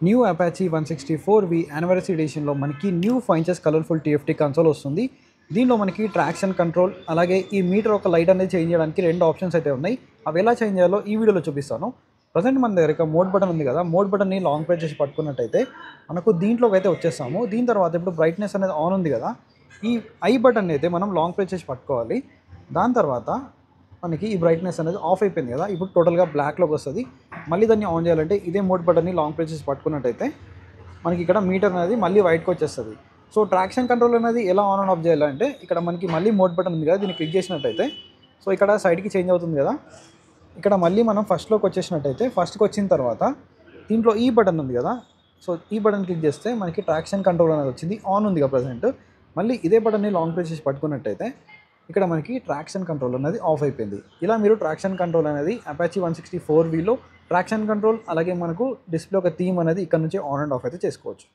New Apache 164V anniversary ఎడిషన్లో మనకి new 5 inches colourful TFT console వస్తుంది. దీనిలో మనకి ట్రాక్షన్ కంట్రోల్ అలాగే ఈ మీటర్ ఒక లైట్ అనేది చేంజ్ చేయడానికి 2 ఆప్షన్స్ అయితే ఉన్నాయి. అవి ఎలా చేంజ్ చేయాలో ఈ వీడియోలో చూపిస్తాను. ప్రజెంట్ మన దగ్గర ఇక మోడ్ బటన్ ఉంది కదా, మోడ్ బటన్ని లాంగ్ ప్రెస్ చేసి పట్టుకున్నట్టయితే మనకు దీంట్లోకి అయితే వచ్చేస్తాము. దీని తర్వాత ఇప్పుడు బ్రైట్నెస్ అనేది ఆన్ ఉంది కదా, ఈ ఐ బటన్ అయితే మనం లాంగ్ ప్రెస్ చేసి పట్టుకోవాలి. దాని తర్వాత మనకి ఈ బ్రైట్నెస్ అనేది ఆఫ్ అయిపోయింది కదా, ఇప్పుడు టోటల్గా బ్లాక్లోకి వస్తుంది. మళ్ళీ దాన్ని ఆన్ చేయాలంటే ఇదే మోడ్ బటన్ని లాంగ్ ప్రెస్ చేసి పట్టుకున్నట్టయితే మనకి ఇక్కడ మీటర్ అనేది మళ్ళీ వైట్కి వచ్చేస్తుంది. సో ట్రాక్షన్ కంట్రోల్ అనేది ఎలా ఆన్ అండ్ ఆఫ్ చేయాలంటే ఇక్కడ మనకి మళ్ళీ మోడ్ బటన్ ఉంది కదా, దీన్ని క్లిక్ చేసినట్టయితే సో ఇక్కడ సైడ్కి చేంజ్ అవుతుంది కదా, ఇక్కడ మళ్ళీ మనం ఫస్ట్లోకి వచ్చేసినట్టయితే ఫస్ట్కి వచ్చిన తర్వాత దీంట్లో ఈ బటన్ ఉంది కదా, సో ఈ బటన్ క్లిక్ చేస్తే మనకి ట్రాక్షన్ కంట్రోల్ అనేది వచ్చింది, ఆన్ ఉంది కదా ప్రజెంట్. మళ్ళీ ఇదే బటన్ని లాంగ్ ప్రెస్ చేసి పట్టుకున్నట్టయితే ఇక్కడ మనకి ట్రాక్షన్ కంట్రోల్ అనేది ఆఫ్ అయిపోయింది. ఇలా మీరు ట్రాక్షన్ కంట్రోల్ అనేది అపాచీ 164Vలో ట్రాక్షన్ కంట్రోల్ అలాగే మనకు డిస్ప్లే ఒక థీమ్ అనేది ఇక్కడ నుంచి ఆన్ అండ్ ఆఫ్ అయితే చేసుకోవచ్చు.